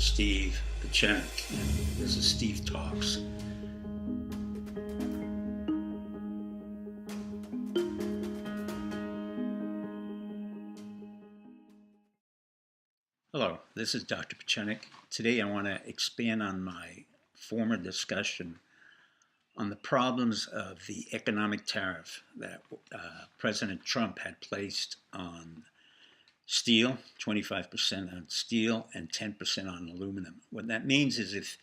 Steve Pechenik, and this is Steve Talks. Hello, this is Dr. Pechenik. Today I want to expand on my former discussion on the problems of the economic tariff that President Trump had placed on steel, 25% on steel and 10% on aluminum. What that means is if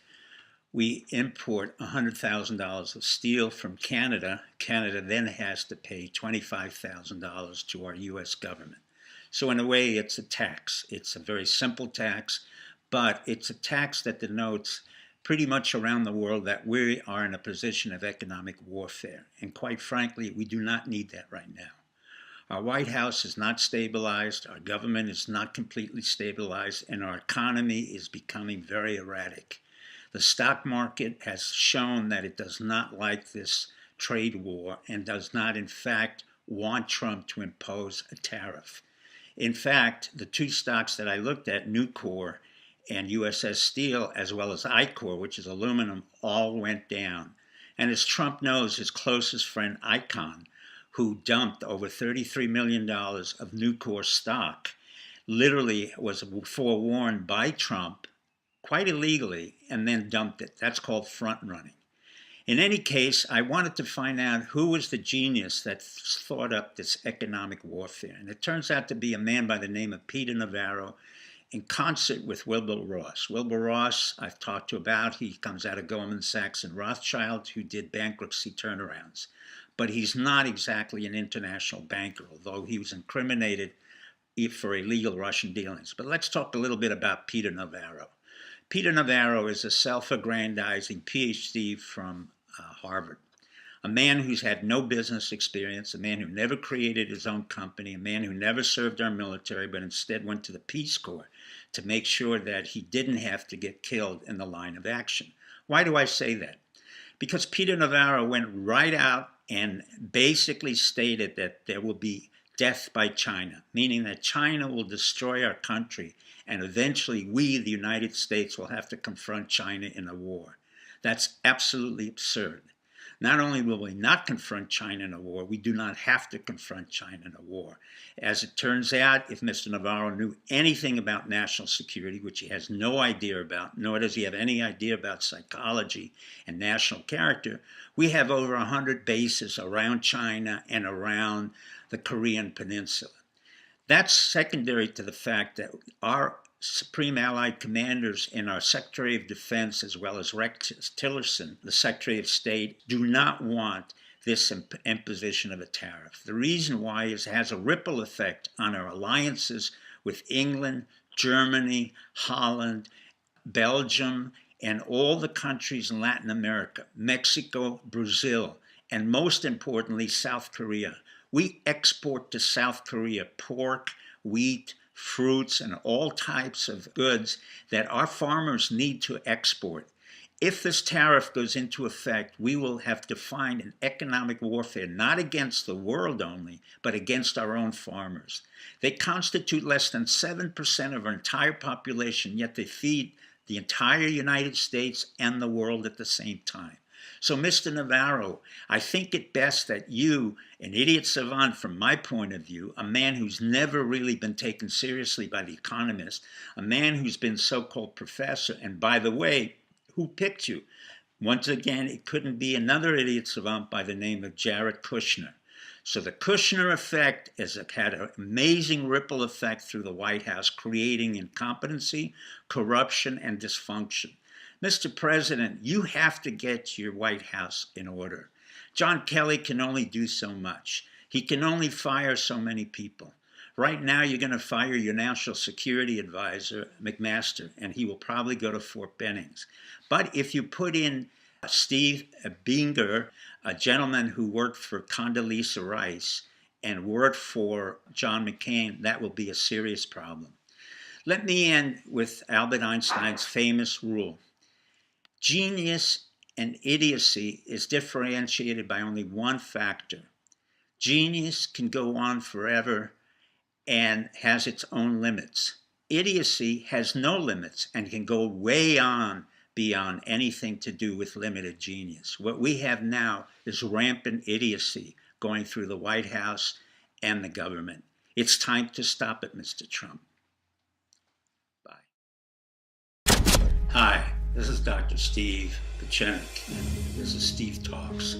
we import $100,000 of steel from Canada, Canada then has to pay $25,000 to our U.S. government. So in a way, it's a tax. It's a very simple tax, but it's a tax that denotes pretty much around the world that we are in a position of economic warfare. And quite frankly, we do not need that right now. Our White House is not stabilized, our government is not completely stabilized, and our economy is becoming very erratic. The stock market has shown that it does not like this trade war and does not, in fact, want Trump to impose a tariff. In fact, the two stocks that I looked at, Nucor and USS Steel, as well as Icor, which is aluminum, all went down. And as Trump knows, his closest friend, Icon, who dumped over $33 million of Nucor stock, literally was forewarned by Trump, quite illegally, and then dumped it. That's called front running. In any case, I wanted to find out who was the genius that thought up this economic warfare. And it turns out to be a man by the name of Peter Navarro in concert with Wilbur Ross. Wilbur Ross, I've talked to about. He comes out of Goldman Sachs and Rothschild, who did bankruptcy turnarounds. But he's not exactly an international banker, although he was incriminated for illegal Russian dealings. But let's talk a little bit about Peter Navarro. Peter Navarro is a self-aggrandizing PhD from Harvard, a man who's had no business experience, a man who never created his own company, a man who never served our military, but instead went to the Peace Corps to make sure that he didn't have to get killed in the line of action. Why do I say that? Because Peter Navarro went right out and basically stated that there will be death by China, meaning that China will destroy our country, and eventually we, the United States, will have to confront China in a war. That's absolutely absurd. Not only will we not confront China in a war, we do not have to confront China in a war. As it turns out, if Mr. Navarro knew anything about national security, which he has no idea about, nor does he have any idea about psychology and national character, we have over 100 bases around China and around the Korean Peninsula. That's secondary to the fact that our Supreme Allied commanders and our Secretary of Defense, as well as Rex Tillerson, the Secretary of State, do not want this imposition of a tariff. The reason why is it has a ripple effect on our alliances with England, Germany, Holland, Belgium, and all the countries in Latin America, Mexico, Brazil, and most importantly, South Korea. We export to South Korea pork, wheat, fruits, and all types of goods that our farmers need to export. If this tariff goes into effect, we will have to find an economic warfare, not against the world only, but against our own farmers. They constitute less than 7% of our entire population, yet they feed the entire United States and the world at the same time. So, Mr. Navarro, I think it best that you, an idiot savant from my point of view, a man who's never really been taken seriously by the economists, a man who's been so-called professor, and by the way, who picked you? Once again, it couldn't be another idiot savant by the name of Jared Kushner. So the Kushner effect has had an amazing ripple effect through the White House, creating incompetency, corruption, and dysfunction. Mr. President, you have to get your White House in order. John Kelly can only do so much. He can only fire so many people. Right now, you're going to fire your national security advisor, McMaster, and he will probably go to Fort Bennings. But if you put in Steve Binger, a gentleman who worked for Condoleezza Rice and worked for John McCain, that will be a serious problem. Let me end with Albert Einstein's famous rule. Genius and idiocy is differentiated by only one factor. Genius can go on forever and has its own limits. idiocy has no limits and can go way on beyond anything to do with limited genius. What we have now is rampant idiocy going through the White House and the government. It's time to stop it, Mr. Trump. Bye. Hi, this is Dr. Steve Pachenik, and this is Steve Talks.